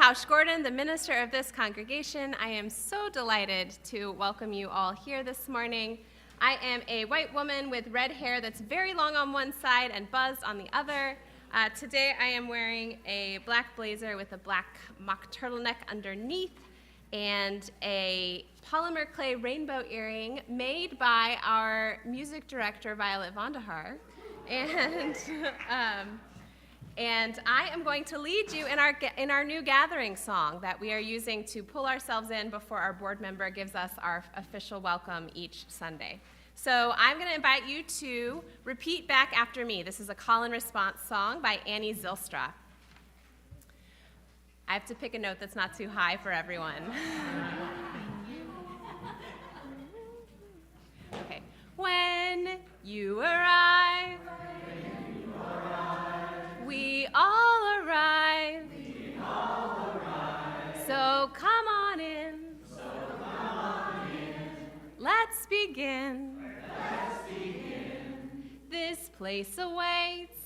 Housh Gordon, the minister of this congregation. I am so delighted to welcome you all here this morning. I am a white woman with red hair that's very long on one side and buzzed on the other. Today I am wearing a black blazer with a black mock turtleneck underneath and a polymer clay rainbow earring made by our music director, Violet Vonderhaar. And I am going to lead you in our new gathering song that we are using to pull ourselves in before our board member gives us our official welcome each Sunday. So I'm going to invite you to repeat back after me. This is a call and response song by Annie Zylstra. I have to pick a note that's not too high for everyone. Okay. When you arrive, we all arrive. So come on in. Let's begin. This place awaits.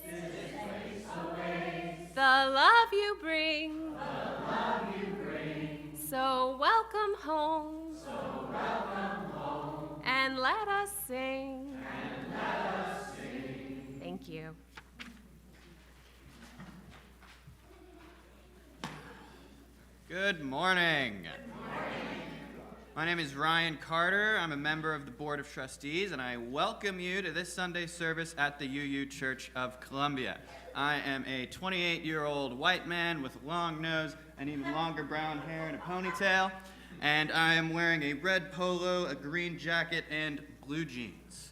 The love you bring. So welcome home. And let us sing. Thank you. Good morning. My name is Ryan Carter. I'm a member of the Board of Trustees, and I welcome you to this Sunday service at the UU Church of Columbia. I am a 28-year-old white man with a long nose and even longer brown hair and a ponytail, and I am wearing a red polo, a green jacket, and blue jeans.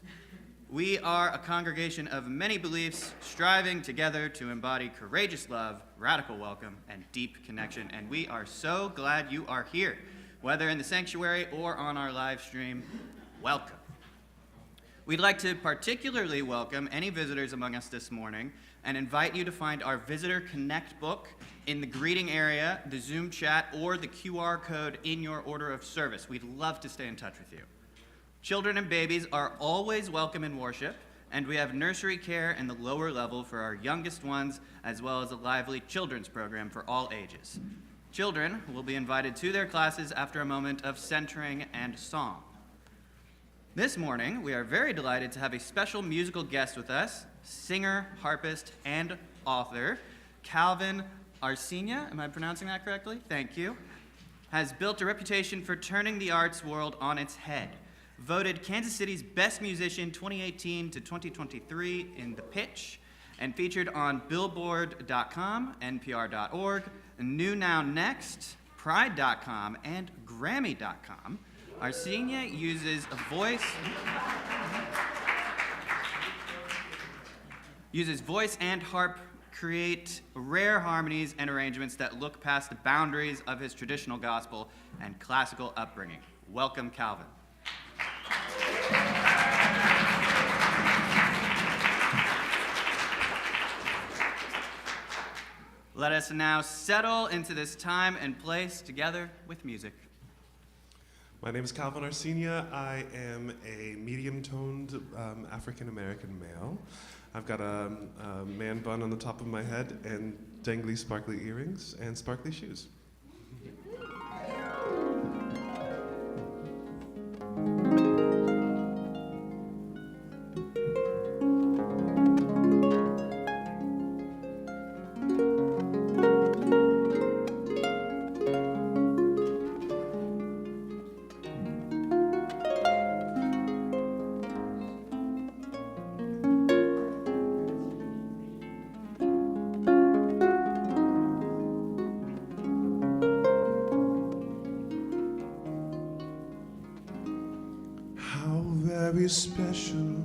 We are a congregation of many beliefs, striving together to embody courageous love, radical welcome, and deep connection, and we are so glad you are here. Whether in the sanctuary or on our live stream, welcome. We'd like to particularly welcome any visitors among us this morning and invite you to find our Visitor Connect book in the greeting area, the Zoom chat, or the QR code in your order of service. We'd love to stay in touch with you. Children and babies are always welcome in worship, and we have nursery care in the lower level for our youngest ones, as well as a lively children's program for all ages. Children will be invited to their classes after a moment of centering and song. This morning, we are very delighted to have a special musical guest with us, singer, harpist, and author, Calvin Arsenia. Am I pronouncing that correctly? Thank you. Has built a reputation for turning the arts world on its head. Voted Kansas City's Best Musician 2018 to 2023 in The Pitch, and featured on Billboard.com, NPR.org, New Now Next, Pride.com, and Grammy.com. Arsenia uses voice and harp, create rare harmonies and arrangements that look past the boundaries of his traditional gospel and classical upbringing. Welcome, Calvin. Let us now settle into this time and place together with music. My name is Calvin Arsenia. I am a medium-toned African-American male. I've got a man bun on the top of my head and dangly sparkly earrings and sparkly shoes. Special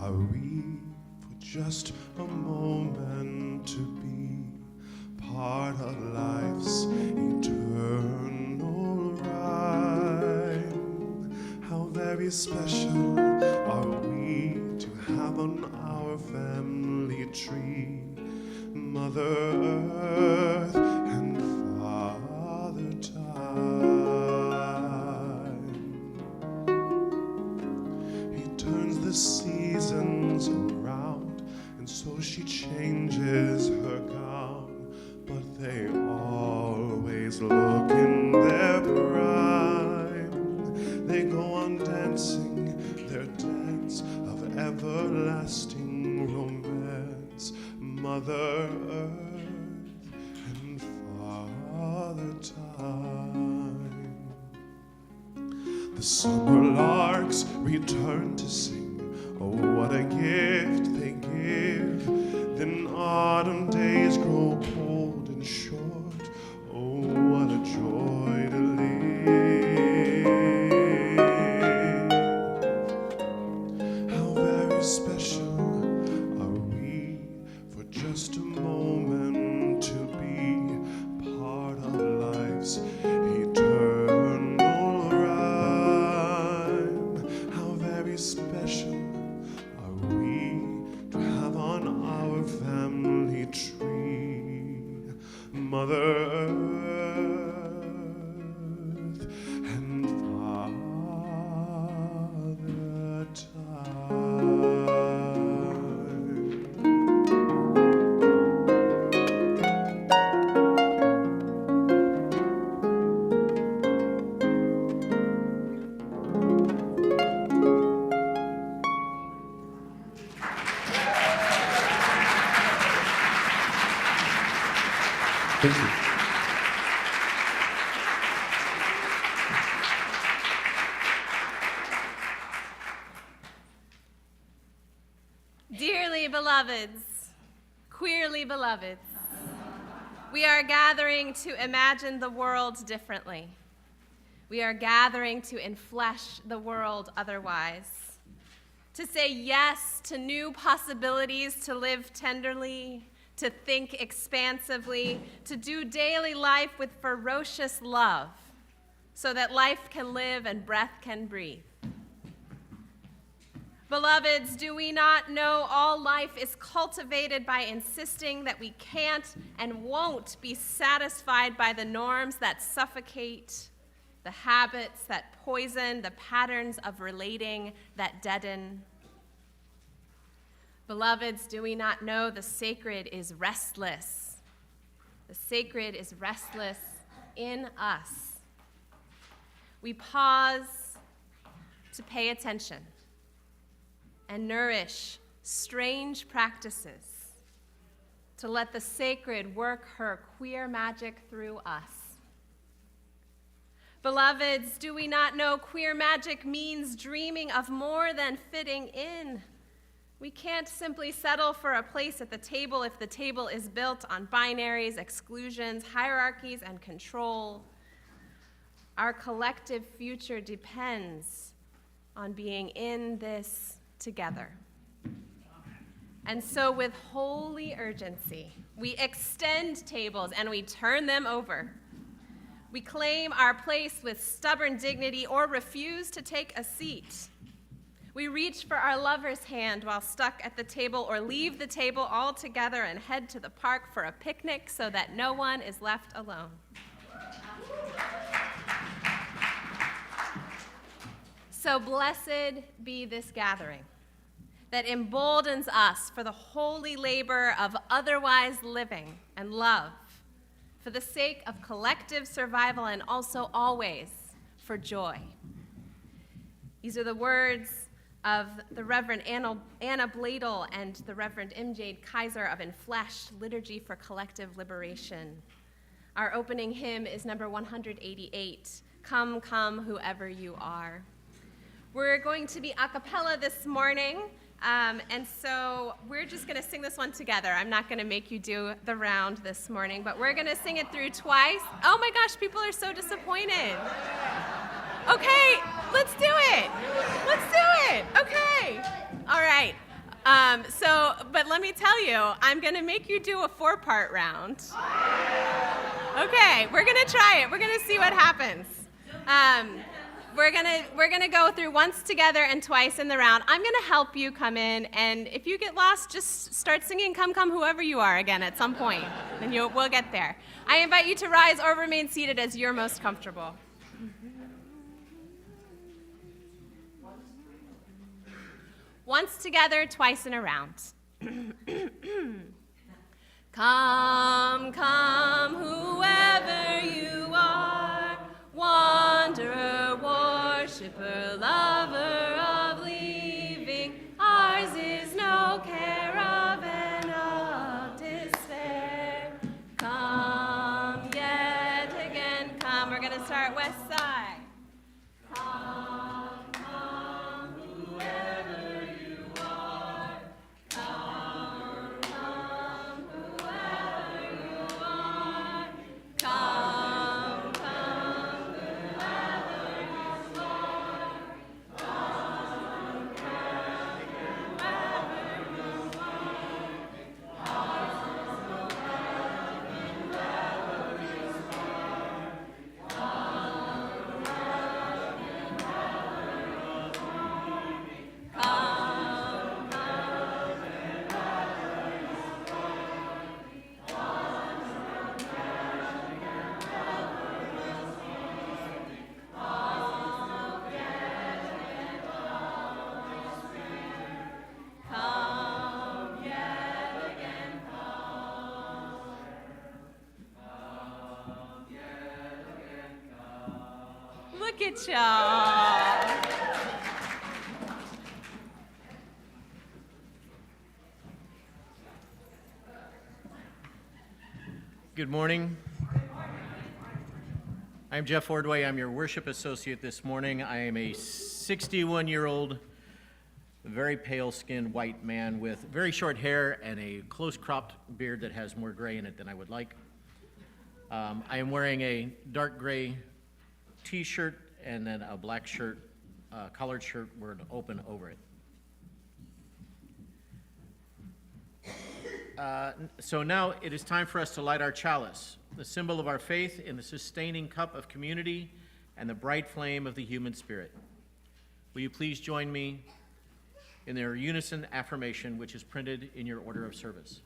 are we for just a moment to be part of life's eternal rhyme. How very special are we to have on our family tree Mother Earth and Father Time. The seasons around, and so she changes her gown, but they always days look in their prime. They go on dancing their dance of everlasting romance. Mother Earth and Father Time. The summer larks return to sing. Oh, what a gift they give. Then autumn days grow cold and short. Oh, what a joy to live. How very special are we for just a moment to be part of life's eternal rhyme. How very special are we to have on our family tree Mother Earth and Father Time. Thank you. Dearly beloveds, queerly beloveds, we are gathering to imagine the world differently. We are gathering to enflesh the world otherwise, to say yes to new possibilities, to live tenderly, to think expansively, to do daily life with ferocious love, so that life can live and breath can breathe. Beloveds, do we not know all life is cultivated by insisting that we can't and won't be satisfied by the norms that suffocate, the habits that poison, the patterns of relating that deaden? Beloveds, do we not know the sacred is restless? The sacred is restless in us. We pause to pay attention and nourish strange practices, to let the sacred work her queer magic through us. Beloveds, do we not know queer magic means dreaming of more than fitting in? We can't simply settle for a place at the table if the table is built on binaries, exclusions, hierarchies, and control. Our collective future depends on being in this together. And so with holy urgency, we extend tables and we turn them over. We claim our place with stubborn dignity or refuse to take a seat. We reach for our lover's hand while stuck at the table, or leave the table altogether and head to the park for a picnic so that no one is left alone. So blessed be this gathering that emboldens us for the holy labor of otherwise living and love, for the sake of collective survival and also always for joy. These are the words of the Reverend Anna Bladel and the Reverend M. Jade Kaiser of Enfleshed, Liturgy for Collective Liberation. Our opening hymn is number 188, Come, Come, Whoever You Are. We're going to be a cappella this morning, and so we're just going to sing this one together. I'm not going to make you do the round this morning, but we're going to sing it through twice. Oh my gosh, people are so disappointed. Okay, let's do it. Let's do it. Okay. All right. But let me tell you, I'm going to make you do a 4-part round. Okay, we're going to try it. We're going to see what happens. We're gonna go through once together and twice in the round. I'm gonna help you come in, and if you get lost, just start singing Come, Come, Whoever You Are again at some point, and we'll get there. I invite you to rise or remain seated as you're most comfortable. Once together, twice in a round. Come, come, whoever you worshiper, lover of leaving, ours is no caravan of despair. Come yet again, come. We're going to start west side. Come, come, whoever you are. Come, come, whoever you are. Come, come, whoever you are. Come, come, whoever you come yet again, come. Look at y'all. Good morning. I'm Jeff Ordway. I'm your worship associate this morning. I am a 61-year-old, very pale-skinned white man with very short hair and a close-cropped beard that has more gray in it than I would like. I am wearing a dark gray t-shirt and then a black shirt, collared shirt with open over it. So now it is time for us to light our chalice, the symbol of our faith in the sustaining cup of community and the bright flame of the human spirit. Will you please join me in their unison affirmation, which is printed in your order of service?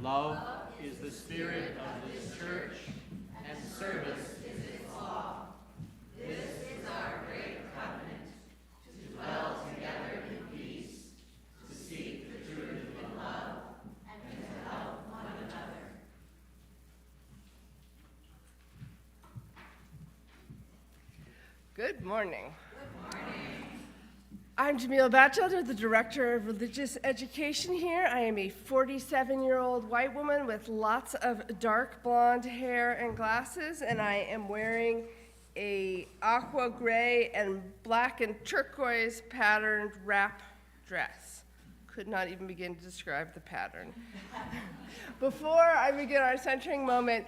Love is the spirit of this church, and service is its law. This is our great covenant, to dwell together in peace, to seek the truth in love, and to help one another. Good morning. I'm Jamila Batchelder, the Director of Religious Education here. I am a 47-year-old white woman with lots of dark blonde hair and glasses, and I am wearing a aqua gray and black and turquoise patterned wrap dress. Could not even begin to describe the pattern. Before I begin our centering moment,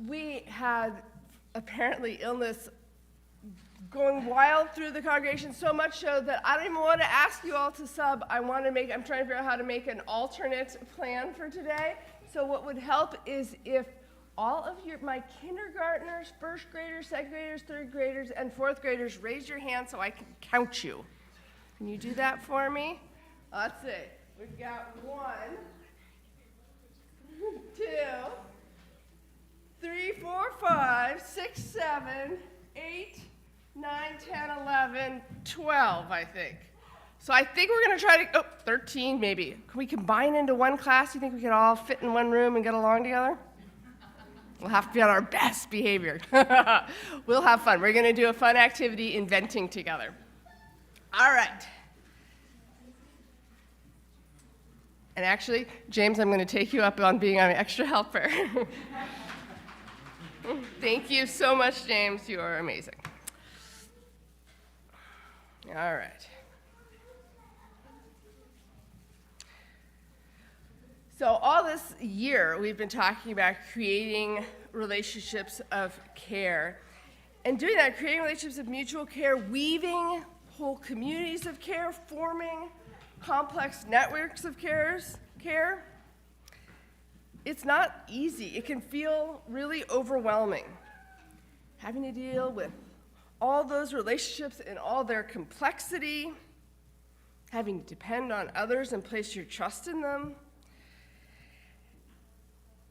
we had apparently illness going wild through the congregation, so much so that I don't even want to ask you all to sub. I'm trying to figure out how to make an alternate plan for today. So what would help is if all of my kindergartners, first graders, second graders, third graders, and fourth graders raise your hand so I can count you. Can you do that for me? Let's see. We've got 1, 2, 3, 4, 5, 6, 7, 8, 9, 10, 11, 12, I think. So I think we're going to try to, 13 maybe. Can we combine into one class? You think we could all fit in one room and get along together? We'll have to be on our best behavior. We'll have fun. We're going to do a fun activity, inventing together. All right. And actually, James, I'm going to take you up on being an extra helper. Thank you so much, James. You are amazing. All right. So all this year, we've been talking about creating relationships of care. And doing that, creating relationships of mutual care, weaving whole communities of care, forming complex networks of care. It's not easy. It can feel really overwhelming. Having to deal with all those relationships in all their complexity, having to depend on others and place your trust in them,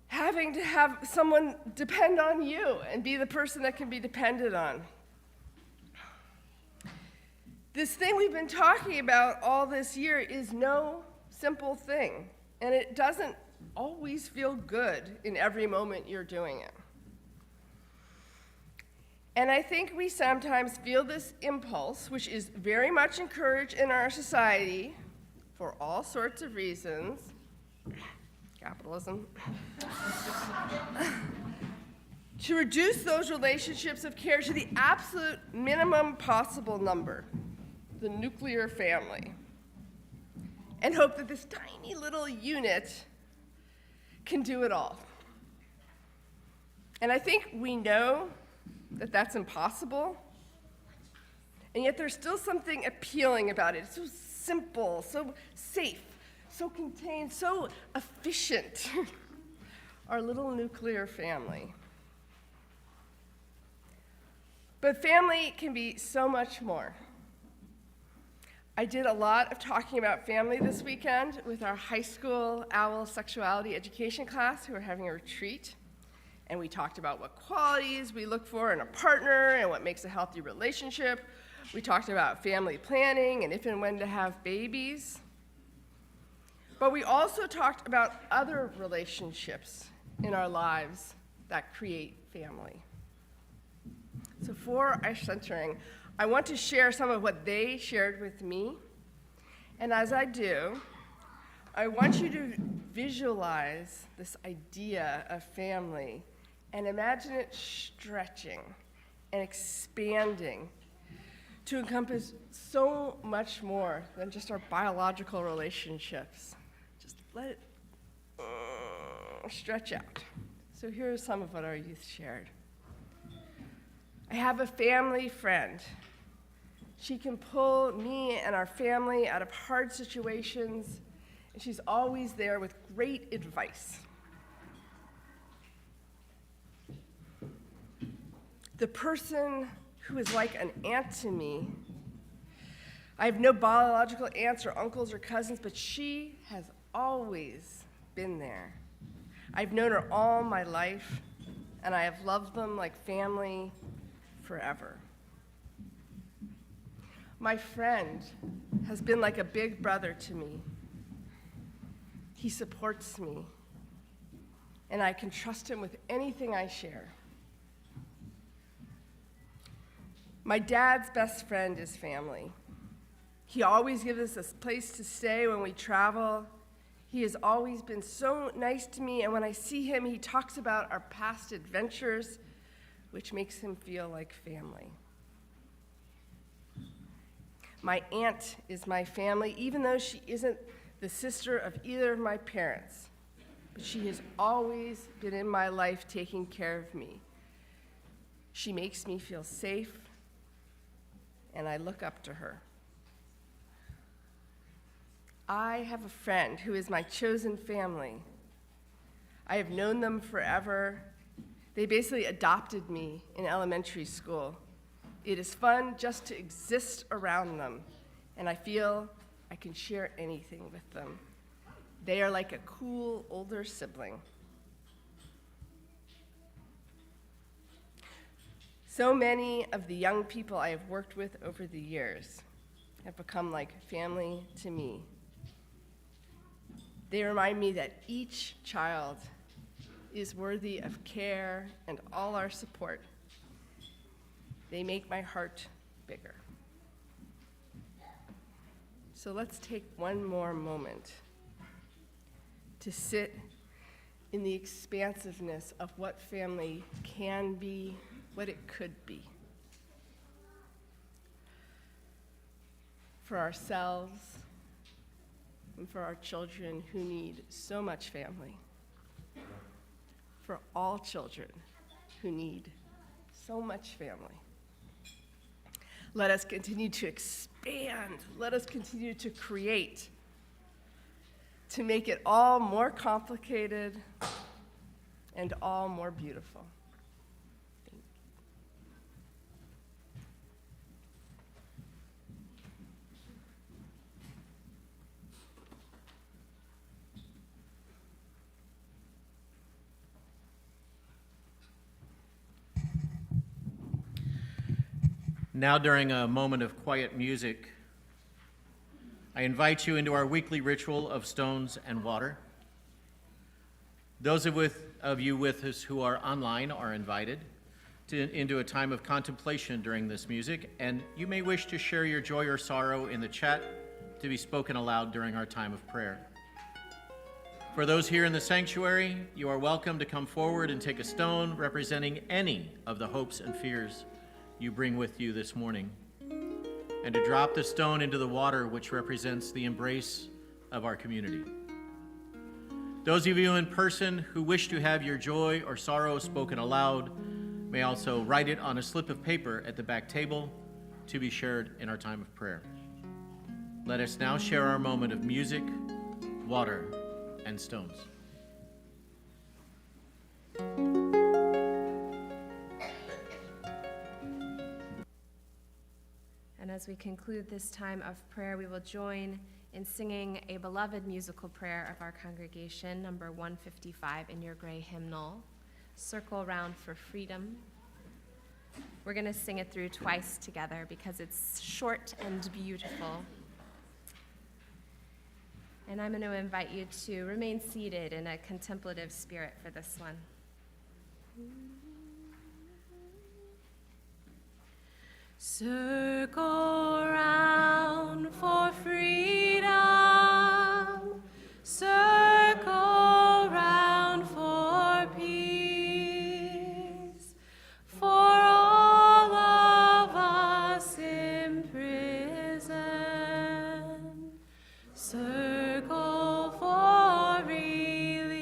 having to have someone depend on you and be the person that can be depended on. This thing we've been talking about all this year is no simple thing, and it doesn't always feel good in every moment you're doing it. And I think we sometimes feel this impulse, which is very much encouraged in our society for all sorts of reasons, capitalism, to reduce those relationships of care to the absolute minimum possible number, the nuclear family, and hope that this tiny little unit can do it all. And I think we know that that's impossible, and yet there's still something appealing about it. It's so simple, so safe, so contained, so efficient. Our little nuclear family. But family can be so much more. I did a lot of talking about family this weekend with our high school OWL sexuality education class who are having a retreat. And we talked about what qualities we look for in a partner and what makes a healthy relationship. We talked about family planning and if and when to have babies. But we also talked about other relationships in our lives that create family. So for our centering, I want to share some of what they shared with me. And as I do, I want you to visualize this idea of family and imagine it stretching and expanding to encompass so much more than just our biological relationships. Just let it stretch out. So here are some of what our youth shared. I have a family friend. She can pull me and our family out of hard situations, and she's always there with great advice. The person who is like an aunt to me, I have no biological aunts or uncles or cousins, but she has always been there. I've known her all my life, and I have loved them like family forever. My friend has been like a big brother to me. He supports me, and I can trust him with anything I share. My dad's best friend is family. He always gives us a place to stay when we travel. He has always been so nice to me, and when I see him, he talks about our past adventures, which makes him feel like family. My aunt is my family, even though she isn't the sister of either of my parents. But she has always been in my life taking care of me. She makes me feel safe, and I look up to her. I have a friend who is my chosen family. I have known them forever. They basically adopted me in elementary school. It is fun just to exist around them, and I feel I can share anything with them. They are like a cool older sibling. So many of the young people I have worked with over the years have become like family to me. They remind me that each child is worthy of care and all our support. They make my heart bigger. So let's take one more moment to sit in the expansiveness of what family can be, what it could be. For ourselves and for our children who need so much family. For all children who need so much family. Let us continue to expand. Let us continue to create, to make it all more complicated and all more beautiful. Now, during a moment of quiet music, I invite you into our weekly ritual of stones and water. Those of you with us who are online are invited. into a time of contemplation during this music, and you may wish to share your joy or sorrow in the chat to be spoken aloud during our time of prayer. For those here in the sanctuary, you are welcome to come forward and take a stone representing any of the hopes and fears you bring with you this morning, and to drop the stone into the water, which represents the embrace of our community. Those of you in person who wish to have your joy or sorrow spoken aloud may also write it on a slip of paper at the back table to be shared in our time of prayer. Let us now share our moment of music, water, and stones. And as we conclude this time of prayer, we will join in singing a beloved musical prayer of our congregation, number 155 in your gray hymnal, Circle Round for Freedom. We're going to sing it through twice together because it's short and beautiful. And I'm going to invite you to remain seated in a contemplative spirit for this one. Circle round for freedom, circle round for peace, for all of us in prison. Circle for release,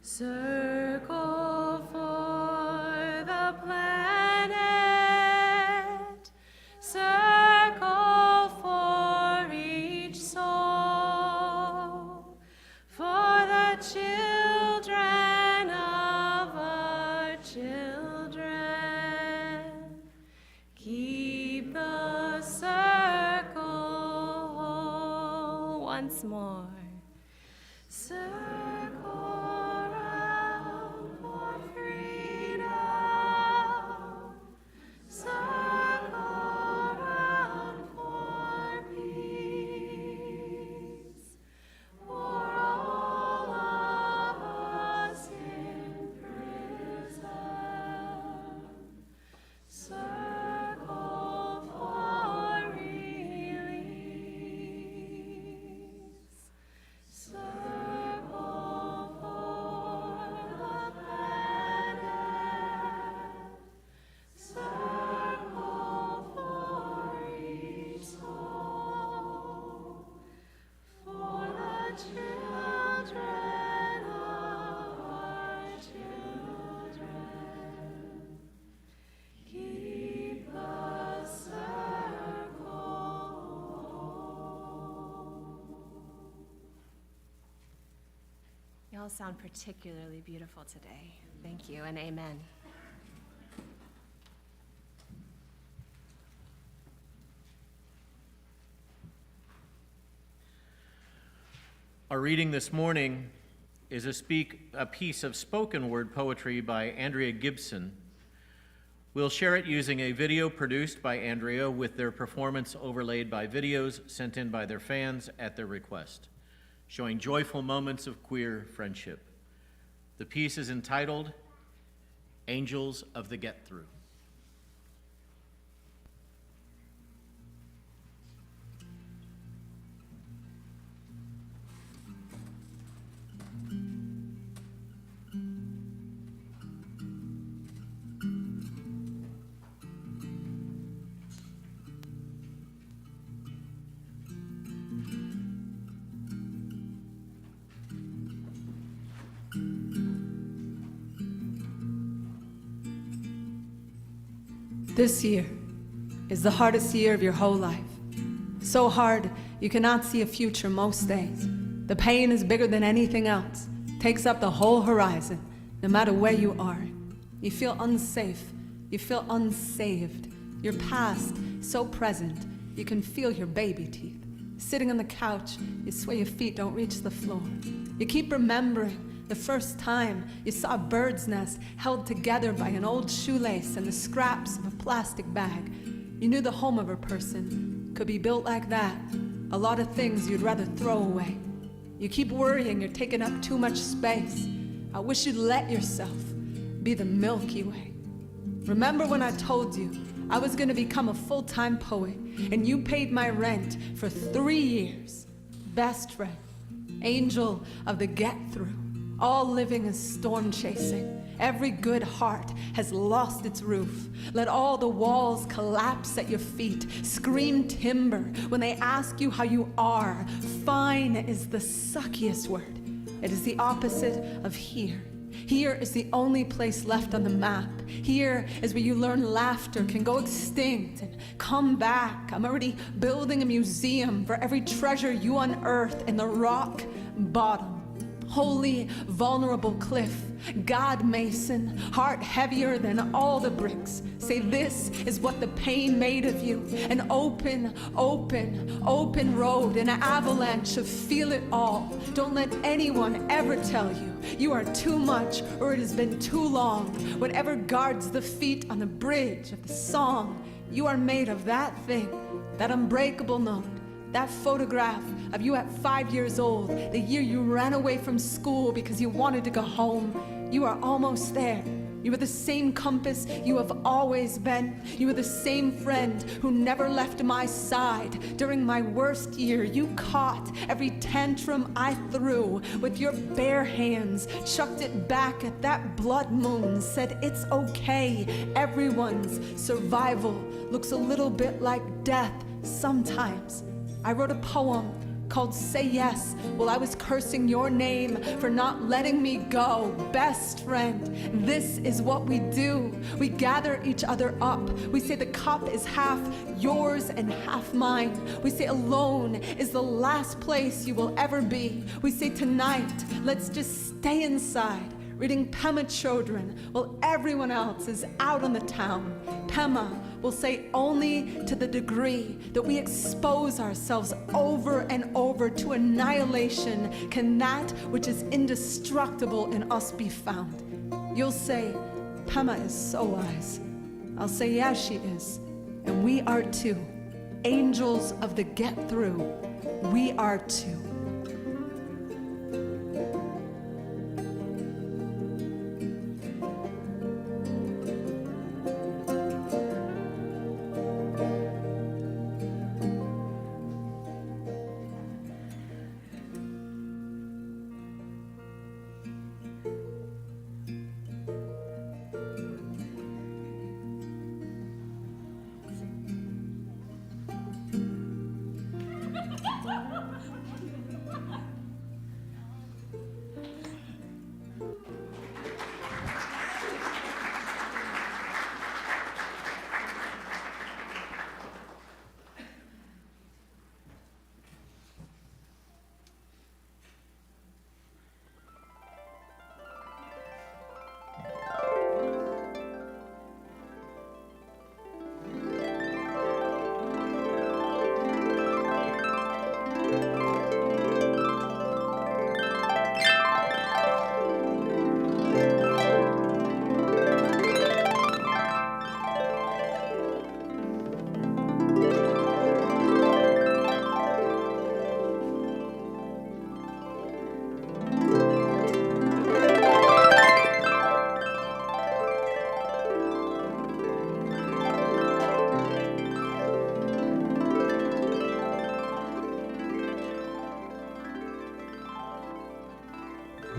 circle for the planet, circle for each soul, for the children of our children. Keep the circle whole. Once more. Circle round for freedom, circle round for peace, for all of us in prison. Circle for release, circle for the planet, circle for each soul, for the children of our children. Keep the circle whole. Y'all sound particularly beautiful today. Thank you and amen. Our reading this morning is a piece of spoken word poetry by Andrea Gibson. We'll share it using a video produced by Andrea with their performance overlaid by videos sent in by their fans at their request, showing joyful moments of queer friendship. The piece is entitled, Angels of the Get-Through. This year is the hardest year of your whole life. So hard, you cannot see a future most days. The pain is bigger than anything else, takes up the whole horizon, no matter where you are. You feel unsafe, you feel unsaved. Your past, so present, you can feel your baby teeth. Sitting on the couch, you swear your feet don't reach the floor. You keep remembering the first time you saw a bird's nest held together by an old shoelace and the scraps of a plastic bag. You knew the home of a person could be built like that. A lot of things you'd rather throw away. You keep worrying you're taking up too much space. I wish you'd let yourself. be the Milky Way. Remember when I told you I was gonna become a full-time poet and you paid my rent for 3 years? Best friend, angel of the get-through, all living is storm chasing. Every good heart has lost its roof. Let all the walls collapse at your feet. Scream timber when they ask you how you are. Fine is the suckiest word. It is the opposite of here. Here is the only place left on the map. Here is where you learn laughter can go extinct and come back. I'm already building a museum for every treasure you unearth in the rock bottom. Holy, vulnerable cliff, God Mason, heart heavier than all the bricks. Say this is what the pain made of you. An open, open, open road, an avalanche of feel it all. Don't let anyone ever tell you you are too much or it has been too long. Whatever guards the feet on the bridge of the song, you are made of that thing, that unbreakable note. That photograph of you at 5 years old, the year you ran away from school because you wanted to go home, you are almost there. You are the same compass you have always been. You are the same friend who never left my side. During my worst year, you caught every tantrum I threw with your bare hands, chucked it back at that blood moon, said it's okay. Everyone's survival looks a little bit like death sometimes. I wrote a poem called Say Yes while I was cursing your name for not letting me go. Best friend, this is what we do. We gather each other up. We say the cup is half yours and half mine. We say alone is the last place you will ever be. We say tonight, let's just stay inside, reading Pema children while everyone else is out on the town. Pema will say only to the degree that we expose ourselves over and over to annihilation can that which is indestructible in us be found. You'll say, Pema is so wise. I'll say, yeah, she is. And we are too. Angels of the get-through, we are too.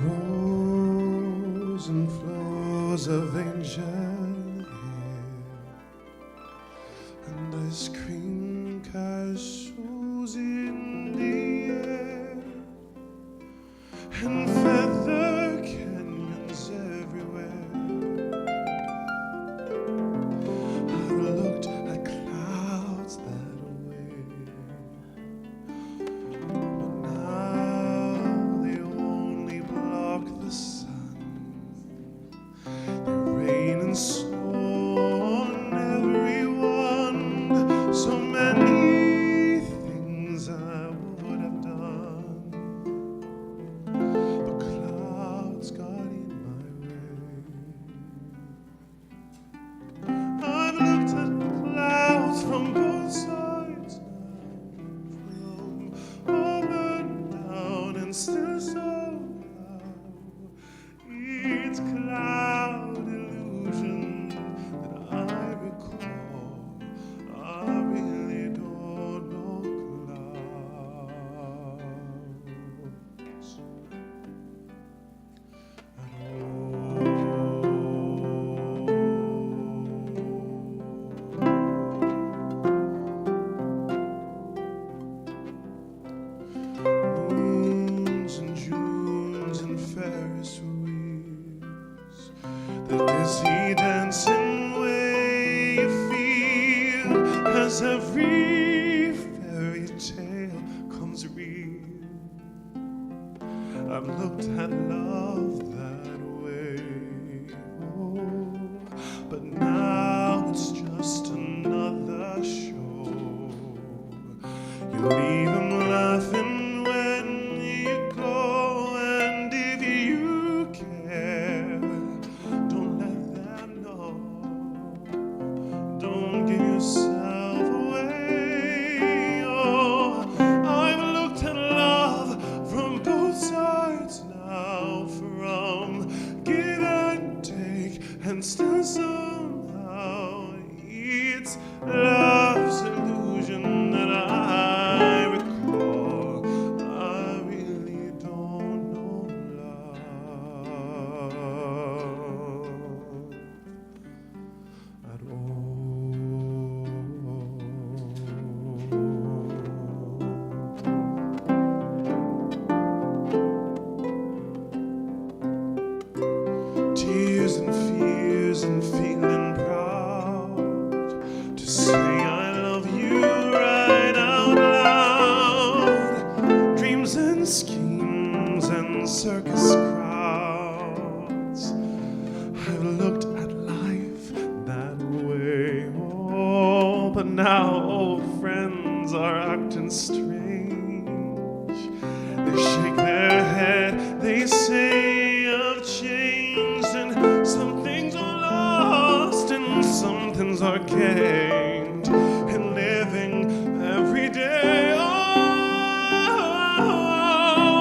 Rows and flows of angel hair and ice cream cashews in the air and feather canyons everywhere. I've looked at clouds that way, but now they only block the sun. They rain and snow on everyone. So many things I would have done, but clouds got in my way. I've looked at clouds from both sides now, from up and down, and still so proud. Each cloud the dizzy dancing way you feel as every fairy tale comes real. I've looked at love that way, oh, but now it's just another show. You leave them laughing when you go, and if you care, don't let them know. Don't give yourself away. Oh, I've looked at love from both sides now, from give and take, and still somehow it's love's illusion that I recall. I really don't know love at all. Tears and fears and feeling proud to say I love you right out loud. Dreams and schemes and circus crowds. I've looked at life that way, oh, but now old friends are acting strange. They shake their head, they say I've changed, and some things are lost and some things are gained in living every day. Oh,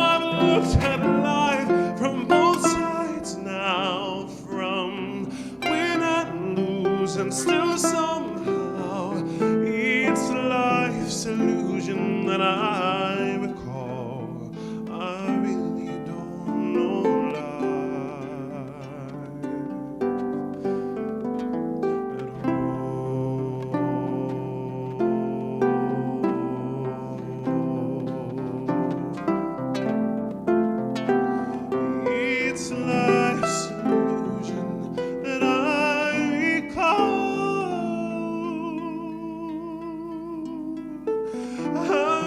I've looked at life from both sides now, from win and lose, and still somehow it's life's illusion that I recall. I really don't know life at all. It's life's illusion that I recall. I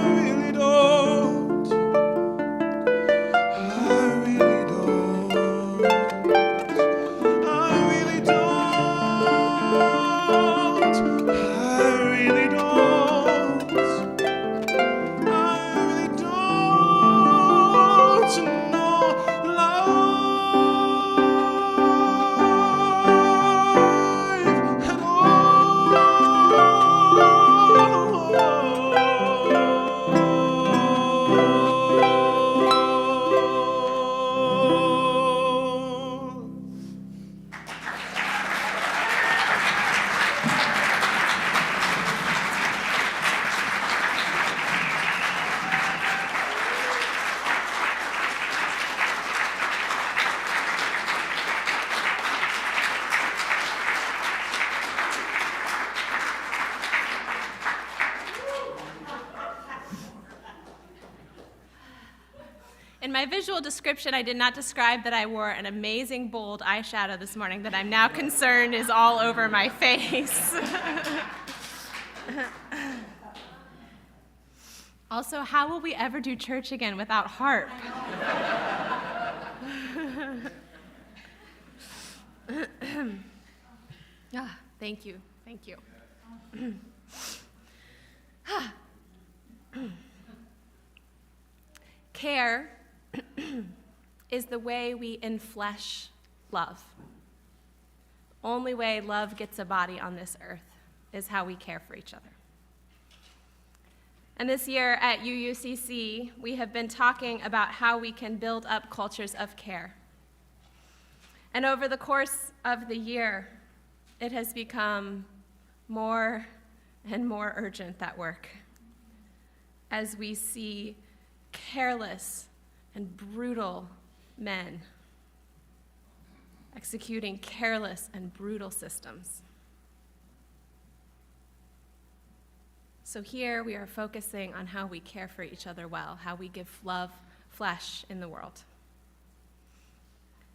really don't. I really don't. I really don't. I really don't. I really don't know life at all. In my visual description, I did not describe that I wore an amazing bold eyeshadow this morning that I'm now concerned is all over my face. Also, how will we ever do church again without harp? Thank you, thank you. Care is the way we enflesh love. Only way love gets a body on this earth is how we care for each other. And this year at UUCC, we have been talking about how we can build up cultures of care. And over the course of the year, it has become more and more urgent, that work, as we see careless and brutal men executing careless and brutal systems. So here we are focusing on how we care for each other well, how we give love flesh in the world.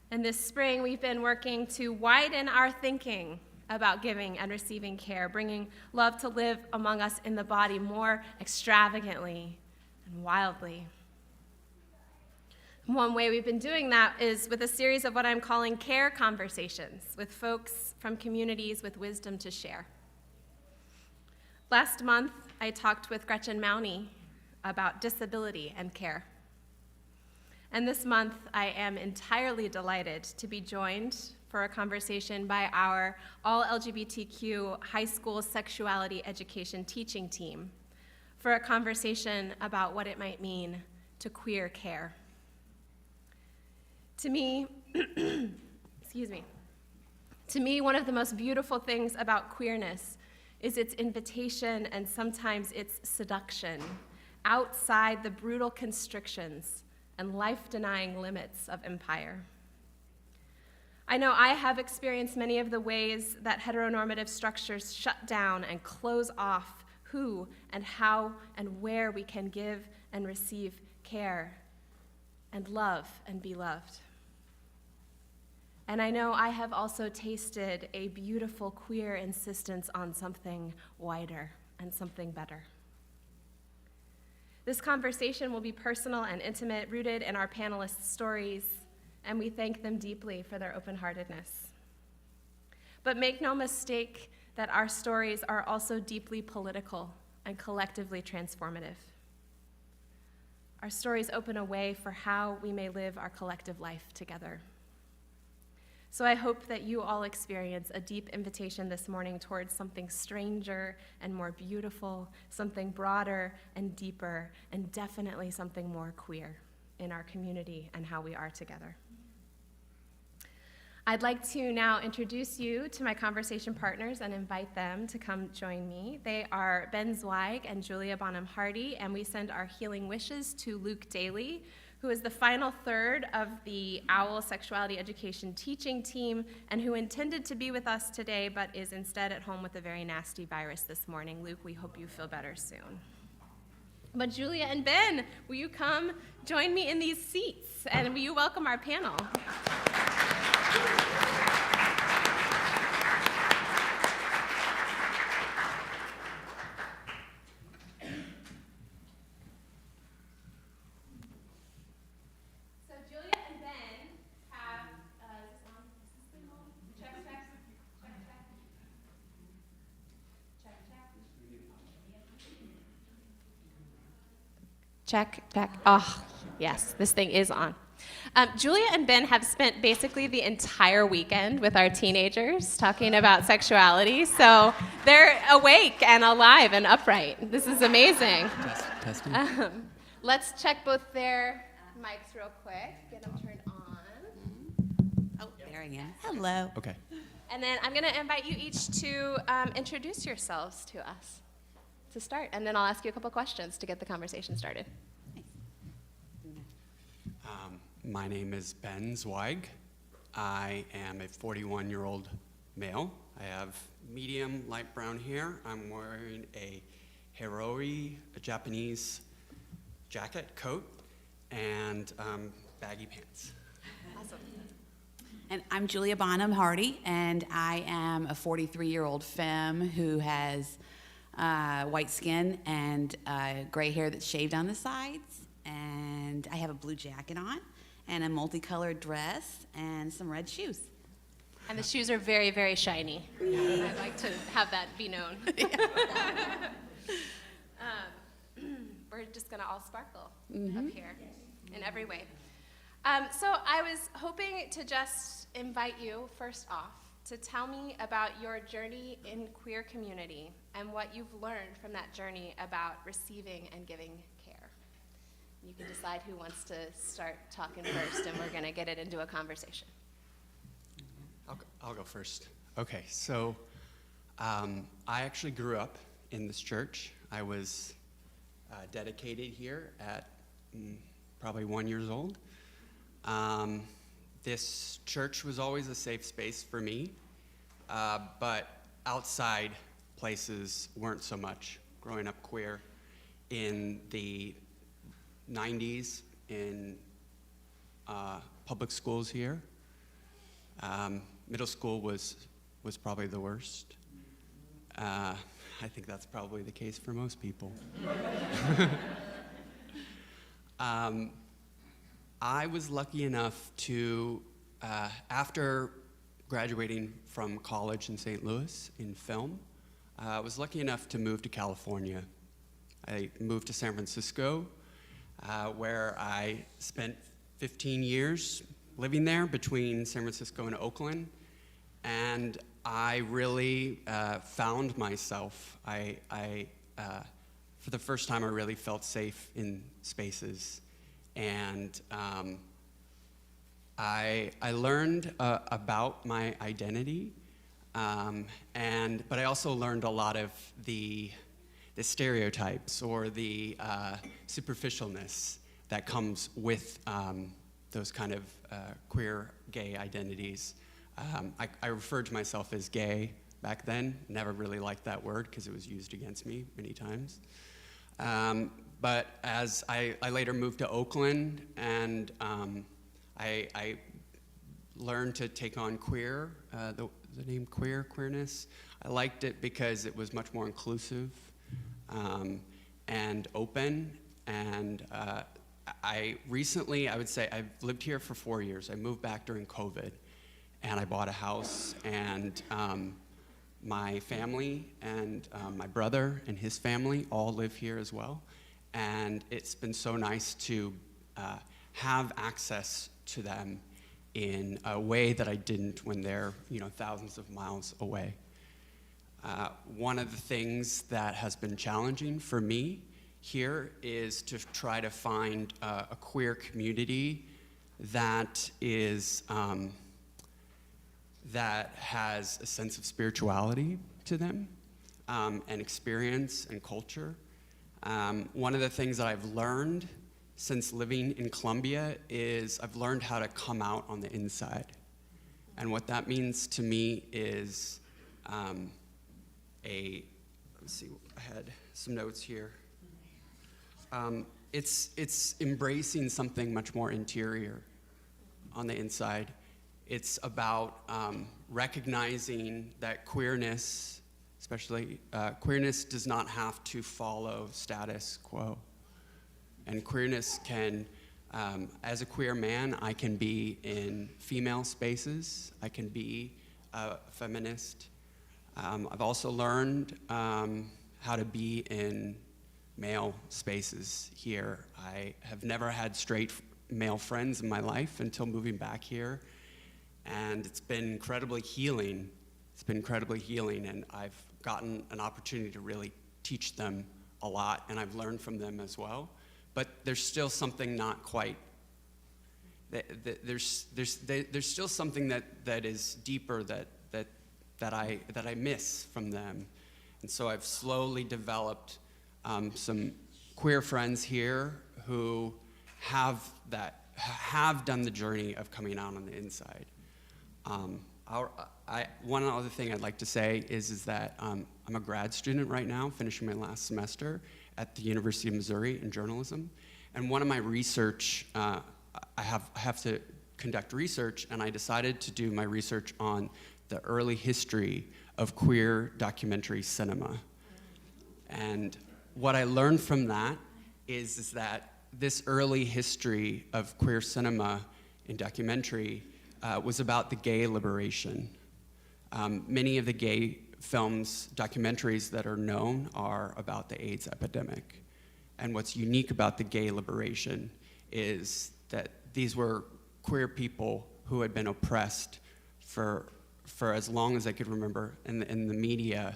And this spring, we've been working to widen our thinking about giving and receiving care, bringing love to live among us in the body more extravagantly and wildly. One way we've been doing that is with a series of what I'm calling care conversations with folks from communities with wisdom to share. Last month, I talked with Gretchen Mowney about disability and care. And this month, I am entirely delighted to be joined for a conversation by our all-LGBTQ high school sexuality education teaching team for a conversation about what it might mean to queer care. To me, to me, one of the most beautiful things about queerness is its invitation and sometimes its seduction outside the brutal constrictions and life-denying limits of empire. I know I have experienced many of the ways that heteronormative structures shut down and close off who and how and where we can give and receive care and love and be loved. And I know I have also tasted a beautiful queer insistence on something wider and something better. This conversation will be personal and intimate, rooted in our panelists' stories, and we thank them deeply for their open-heartedness. But make no mistake that our stories are also deeply political and collectively transformative. Our stories open a way for how we may live our collective life together. So I hope that you all experience a deep invitation this morning towards something stranger and more beautiful, something broader and deeper, and definitely something more queer in our community and how we are together. I'd like to now introduce you to my conversation partners and invite them to come join me. They are Ben Zweig and Julia Bonham-Hardy, and we send our healing wishes to Luke Daly, who is the final third of the OWL Sexuality Education teaching team and who intended to be with us today but is instead at home with a very nasty virus this morning. Luke, we hope you feel better soon. But Julia and Ben, will you come join me in these seats and will you welcome our panel? Check. Oh, yes, this thing is on. Julia and Ben have spent basically the entire weekend with our teenagers talking about sexuality, so they're awake and alive and upright. This is amazing. Testing. Let's check both their mics real quick, get them turned on. Oh, there I am. Hello. Okay. And then I'm going to invite you each to introduce yourselves to us to start, and then I'll ask you a couple questions to get the conversation started. My name is Ben Zweig. I am a 41-year-old male. I have medium light brown hair. I'm wearing a hiroi, a Japanese jacket, coat, and baggy pants. Awesome. And I'm Julia Bonham-Hardy, and I am a 43-year-old femme who has white skin and gray hair that's shaved on the sides. And I have a blue jacket on, and a multicolored dress, and some red shoes. And the shoes are very, very shiny. I'd like to have that be known. We're just going to all sparkle up here in every way. So I was hoping to just invite you, first off, to tell me about your journey in queer community and what you've learned from that journey about receiving and giving care. You can decide who wants to start talking first, and we're going to get it into a conversation. I'll go first. Okay, so I actually grew up in this church. I was dedicated here at probably 1 year old. This church was always a safe space for me, but outside places weren't so much. Growing up queer in the 90s in public schools here, Middle school was probably the worst. I think that's probably the case for most people. I was lucky enough to, after graduating from college in St. Louis in film, I was lucky enough to move to California. I moved to San Francisco, where I spent 15 years living there between San Francisco and Oakland, and I really found myself. For the first time, I really felt safe in spaces, and I learned about my identity, but I also learned a lot of the stereotypes or the superficialness that comes with those kind of queer gay identities. I referred to myself as gay back then. Never really liked that word because it was used against me many times. But as I later moved to Oakland, and I learned to take on queer, the name queerness. I liked it because it was much more inclusive and open. And I would say, I've lived here for 4 years. I moved back during COVID, and I bought a house, and my family and my brother and his family all live here as well. And it's been so nice to have access to them in a way that I didn't when they're thousands of miles away. One of the things that has been challenging for me here is to try to find a queer community that is that has a sense of spirituality to them, and experience and culture. One of the things that I've learned since living in Columbia is I've learned how to come out on the inside. And what that means to me is let's see, I had some notes here. It's embracing something much more interior on the inside. It's about recognizing that queerness, especially queerness, does not have to follow status quo. And queerness can, as a queer man, I can be in female spaces. I can be a feminist. I've also learned how to be in male spaces here. I have never had straight male friends in my life until moving back here. And it's been incredibly healing. It's been incredibly healing, and I've gotten an opportunity to really teach them a lot, and I've learned from them as well. But there's still something not quite. There's still something that is deeper that I miss from them, and so I've slowly developed some queer friends here who have done the journey of coming out on the inside. One other thing I'd like to say is that I'm a grad student right now, finishing my last semester at the University of Missouri in journalism. And one of my research, I have to conduct research, and I decided to do my research on the early history of queer documentary cinema. And what I learned from that is that this early history of queer cinema in documentary was about the gay liberation. Many of the gay films, documentaries that are known are about the AIDS epidemic. And what's unique about the gay liberation is that these were queer people who had been oppressed for as long as I could remember. And the media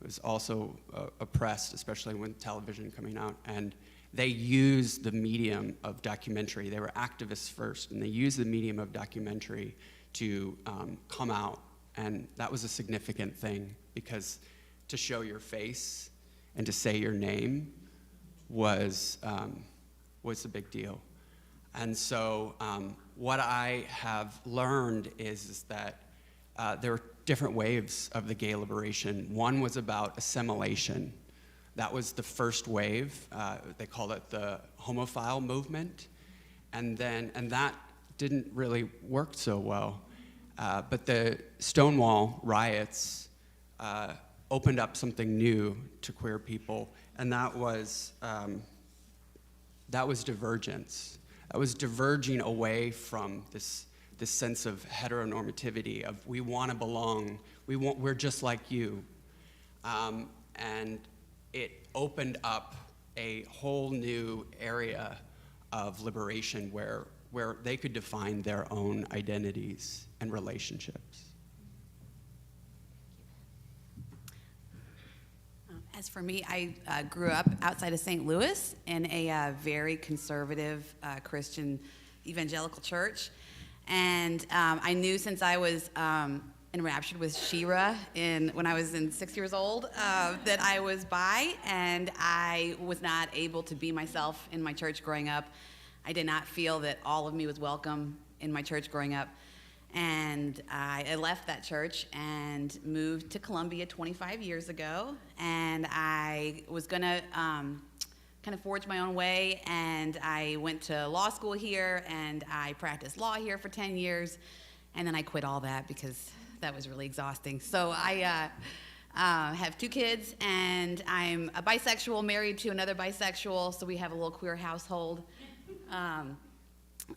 was also oppressed, especially when television coming out. And they used the medium of documentary. They were activists first, and they used the medium of documentary to come out. And that was a significant thing, because to show your face and to say your name was a big deal. And so what I have learned is that there were different waves of the gay liberation. One was about assimilation. That was the first wave. They called it the homophile movement. And that didn't really work so well. But the Stonewall riots opened up something new to queer people, and that was divergence. That was diverging away from this sense of heteronormativity, of we want to belong, we're just like you. And it opened up a whole new area of liberation where they could define their own identities and relationships. As for me, I grew up outside of St. Louis in a very conservative Christian evangelical church. And I knew since I was enraptured with Shira when I was 6 years old that I was bi, and I was not able to be myself in my church growing up. I did not feel that all of me was welcome in my church growing up. And I left that church and moved to Columbia 25 years ago. And I was going to kind of forge my own way. And I went to law school here, and I practiced law here for 10 years. And then I quit all that because that was really exhausting. So I have 2 kids, and I'm a bisexual, married to another bisexual, so we have a little queer household.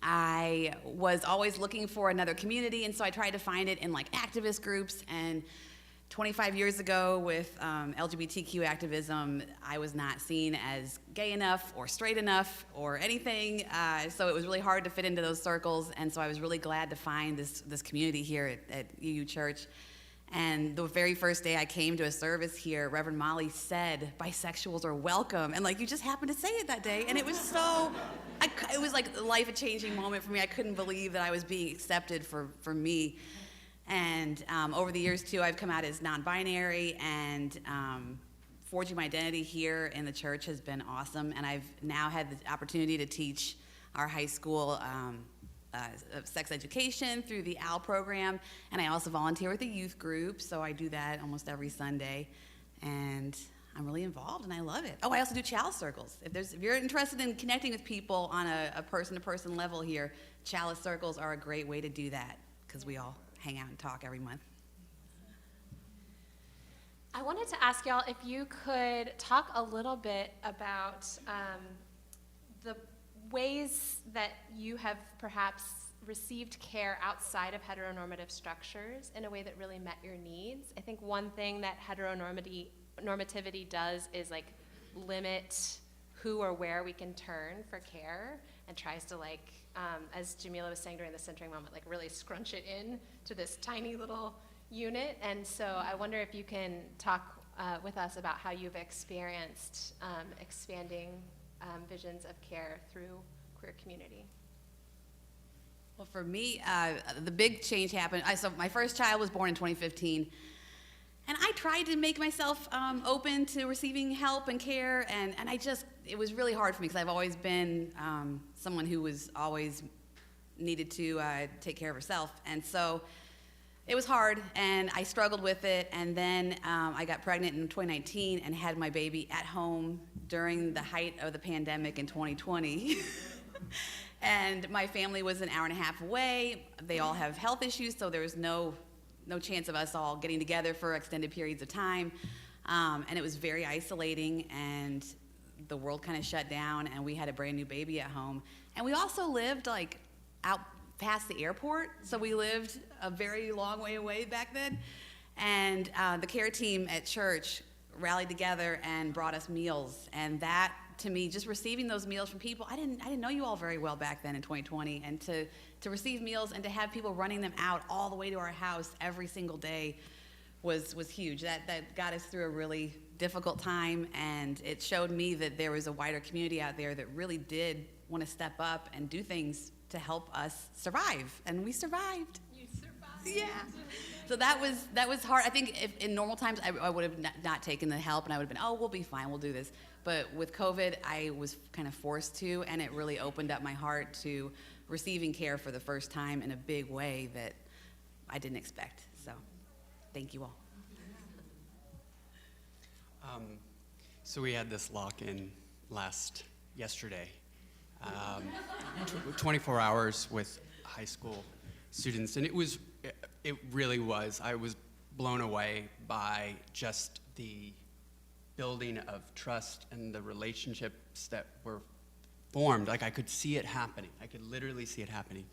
I was always looking for another community, and so I tried to find it in like activist groups. And 25 years ago with LGBTQ activism, I was not seen as gay enough or straight enough or anything, so it was really hard to fit into those circles. And so I was really glad to find this community here at UU Church. And the very first day I came to a service here, Reverend Molly said, bisexuals are welcome. And like, you just happened to say it that day. And it was so, it was like a life-changing moment for me. I couldn't believe that I was being accepted for me. And over the years too, I've come out as non-binary, and forging my identity here in the church has been awesome. And I've now had the opportunity to teach our high school sex education through the AL program, and I also volunteer with a youth group, so I do that almost every Sunday, and I'm really involved and I love it. Oh, I also do chalice circles. If you're interested in connecting with people on a person-to-person level here, chalice circles are a great way to do that, because we all hang out and talk every month. I wanted to ask y'all if you could talk a little bit about the ways that you have perhaps received care outside of heteronormative structures in a way that really met your needs. I think one thing that heteronormativity does is like limit who or where we can turn for care, and tries to like, as Jamila was saying during the centering moment, like really scrunch it in to this tiny little unit. And so I wonder if you can talk with us about how you've experienced expanding visions of care through queer community. Well, for me, the big change happened. So my first child was born in 2015, and I tried to make myself open to receiving help and care, and it was really hard for me, because I've always been someone who was always needed to take care of herself, and so it was hard, and I struggled with it. And then I got pregnant in 2019 and had my baby at home during the height of the pandemic in 2020. And my family was an hour and a half away. They all have health issues, so there was no chance of us all getting together for extended periods of time. And it was very isolating, and the world kind of shut down, and we had a brand new baby at home. And we also lived like out past the airport, so we lived a very long way away back then. And the care team at church rallied together and brought us meals, and that, to me, just receiving those meals from people, I didn't know you all very well back then in 2020, and to receive meals and to have people running them out all the way to our house every single day was huge. That got us through a really difficult time, and it showed me that there was a wider community out there that really did want to step up and do things to help us survive, and we survived. You survived. Yeah. So that was hard. I think if in normal times I would have not taken the help, and I would have been, oh, we'll be fine, we'll do this. But with COVID, I was kind of forced to, and it really opened up my heart to receiving care for the first time in a big way that I didn't expect. So thank you all. So we had this lock-in yesterday, 24 hours with high school students, and it was it really was. I was blown away by just the building of trust and the relationships that were formed. Like, I could see it happening. I could literally see it happening.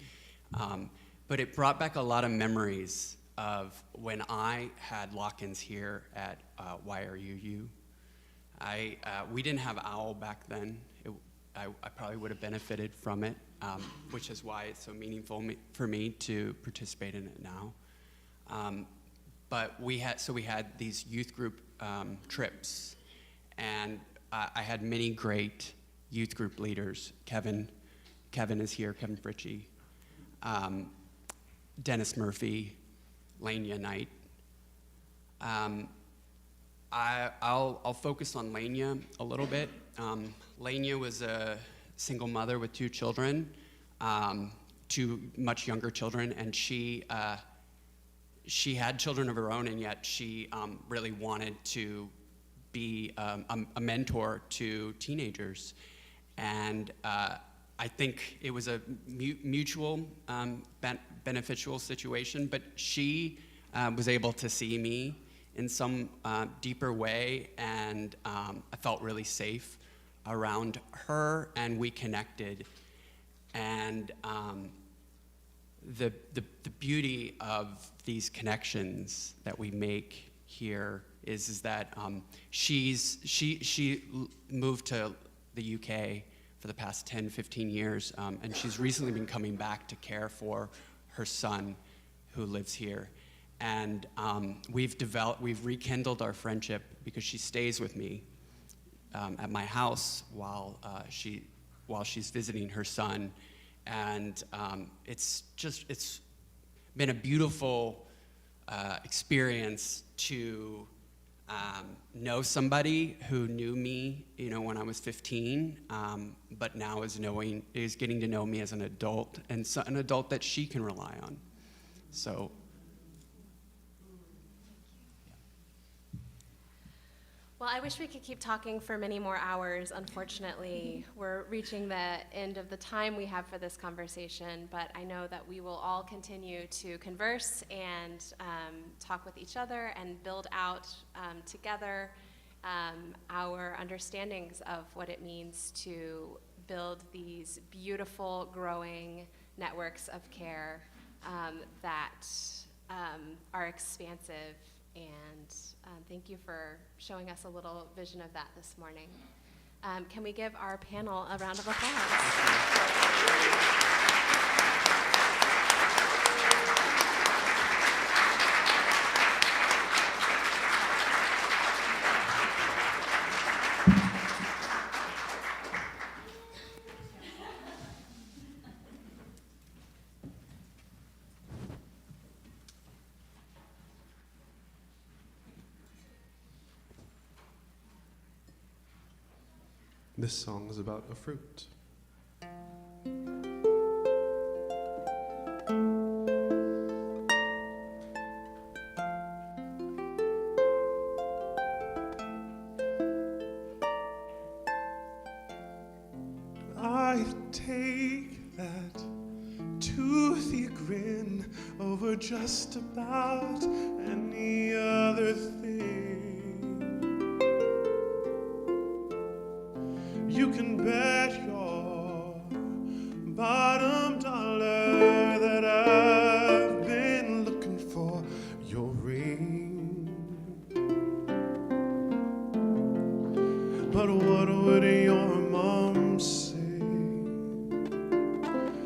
But it brought back a lot of memories of when I had lock-ins here at YRUU. We didn't have OWL back then. I probably would have benefited from it, which is why it's so meaningful for me to participate in it now. But we had these youth group trips, and I had many great youth group leaders. Kevin is here, Kevin Fritchie, Dennis Murphy, Lania Knight. I'll focus on Lania a little bit. Lania was a single mother with 2 children, 2 much younger children, and she had children of her own, and yet she really wanted to be a mentor to teenagers. And I think it was a mutual beneficial situation, but she was able to see me in some deeper way, and I felt really safe around her, and we connected. And the beauty of these connections that we make here is that she moved to the UK for the past 10, 15 years, and she's recently been coming back to care for her son who lives here. And we've rekindled our friendship because she stays with me at my house while she's visiting her son. And it's been a beautiful experience to know somebody who knew me, when I was 15, but now is getting to know me as an adult, and an adult that she can rely on. So. Well, I wish we could keep talking for many more hours. Unfortunately, we're reaching the end of the time we have for this conversation, but I know that we will all continue to converse and talk with each other and build out together our understandings of what it means to build these beautiful, growing networks of care that are expansive. And thank you for showing us a little vision of that this morning. Can we give our panel a round of applause? This song is about a fruit. I take that toothy grin over just about any other thing. You can bet your bottom dollar that I've been looking for your ring. But what would your mom say?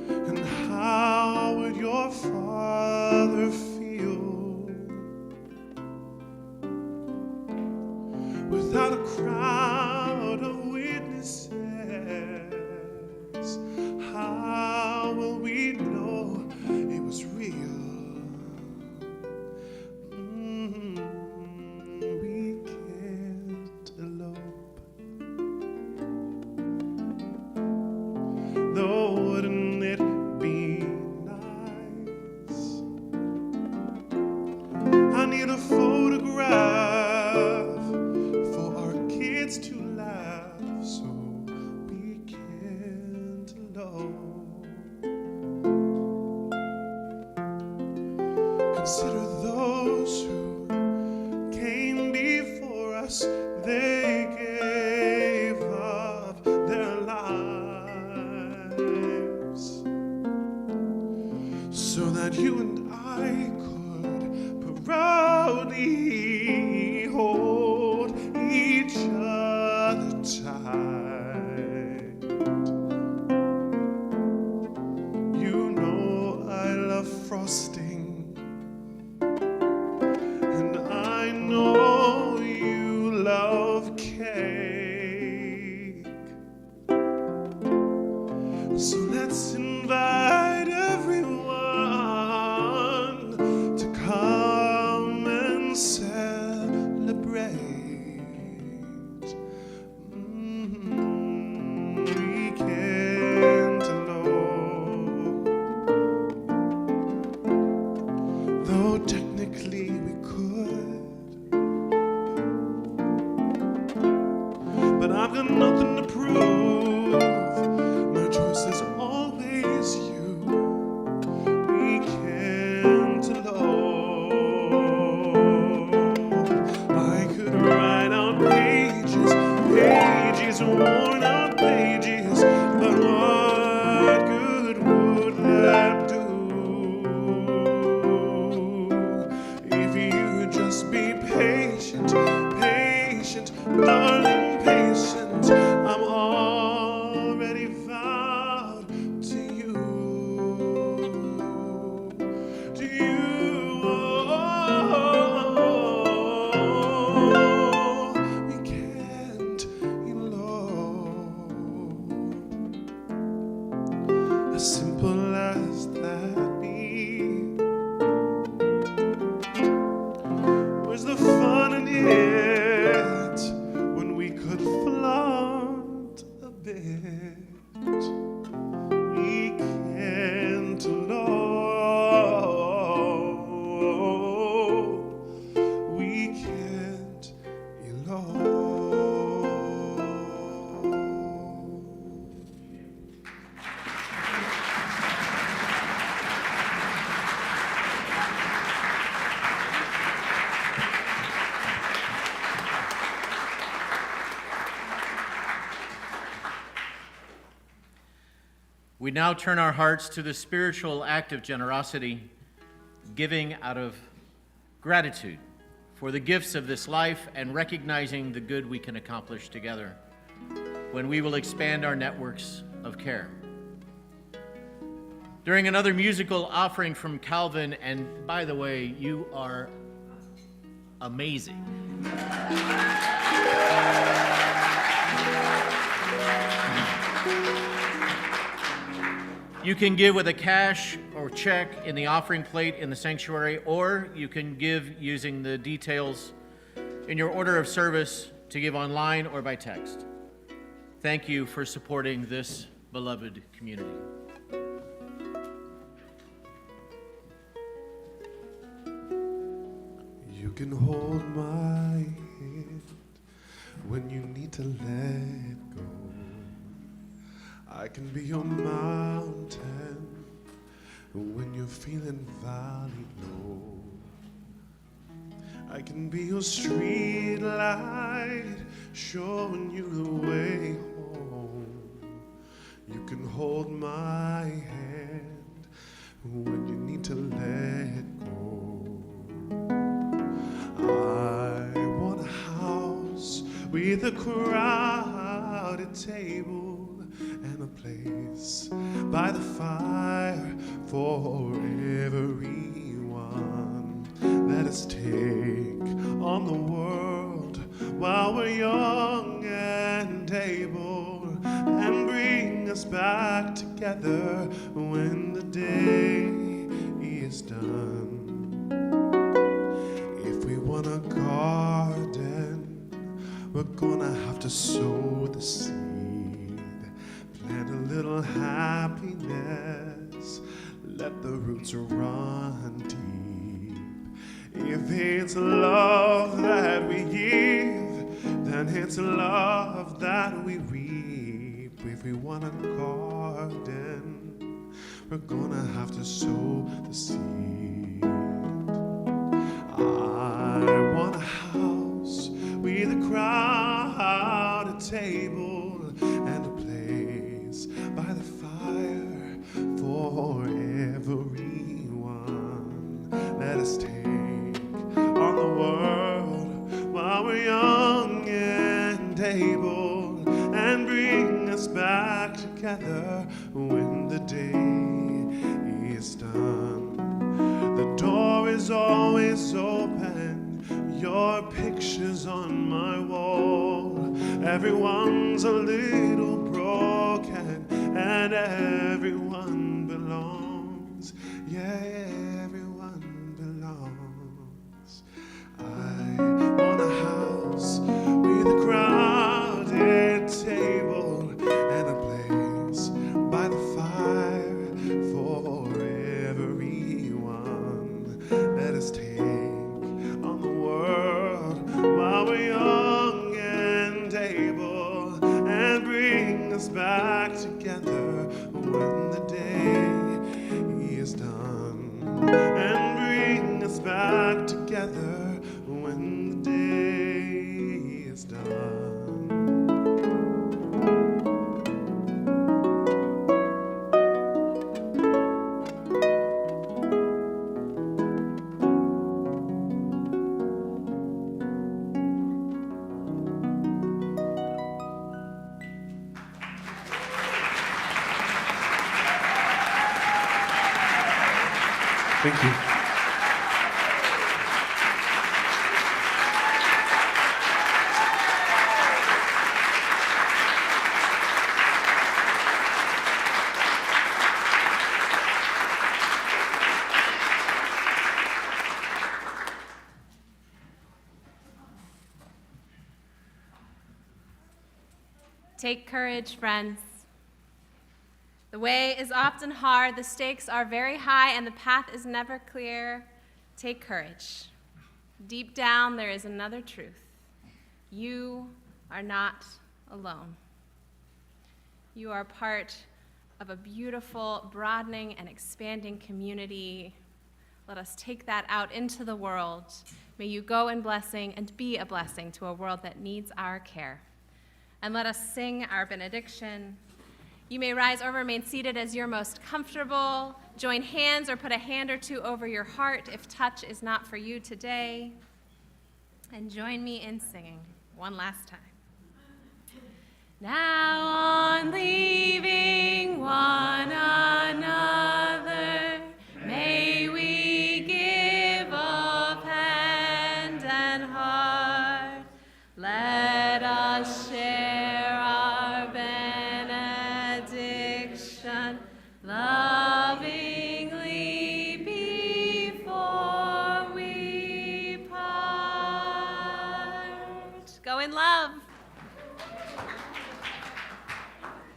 And how would your father feel without a crowd of witnesses? How will we know it was real? We can't elope. Though wouldn't it be nice? I need a photograph for our kids proudly hold each other tight. You know I love frosting, and I know you love cake. So let's invite everyone to come and celebrate. We can't alone, though technically we could, but I've got nothing to prove. My choice is always you. We can't alone. I could write out pages, pages, worn out pages, but what good would that do if you just be patient, patient, darling, patient? I'm already vowed to you, to you. We can't elope. As simple as that be. Where's the fun in it when we could flaunt a bit? We can't elope. We can't elope. We now turn our hearts to the spiritual act of generosity, giving out of gratitude for the gifts of this life and recognizing the good we can accomplish together when we will expand our networks of care. During another musical offering from Calvin, and by the way, you are amazing. You can give with a cash or check in the offering plate in the sanctuary, or you can give using the details in your order of service to give online or by text. Thank you for supporting this beloved community. You can hold my hand when you need to let go. I can be your mountain when you're feeling valley low. I can be your street light showing you the way home. You can hold my hand when you need to let go. I want a house with a crowded table and a place by the fire for everyone. Let us take on the world while we're young and able, and bring us back together when the day is done. If we want a garden, we're gonna have to sow the seed. Plant a little happiness, let the roots run deep. If it's love that we give, then it's love that we reap. If we want a garden, we're gonna have to sow the seed. I want a house with a crowded table and a place by the fire for everyone. Let us take on the together when the day is done. The door is always open, your picture's on my wall. Everyone's a little broken and everyone belongs. Yeah, everyone belongs. I want a house with a crowded table and a place by the fire for everyone. Let us take on the world while we're young and able, and bring us back together when the day is done. And bring us back together when the day is done. Thank you. Take courage, friends. The way is often hard, the stakes are very high, and the path is never clear. Take courage. Deep down, there is another truth. You are not alone. You are part of a beautiful, broadening, and expanding community. Let us take that out into the world. May you go in blessing and be a blessing to a world that needs our care. And let us sing our benediction. You may rise or remain seated as you're most comfortable. Join hands or put a hand or two over your heart if touch is not for you today. And join me in singing one last time. Now on leaving one another, may we give of hand and heart. Let us share our benediction. Love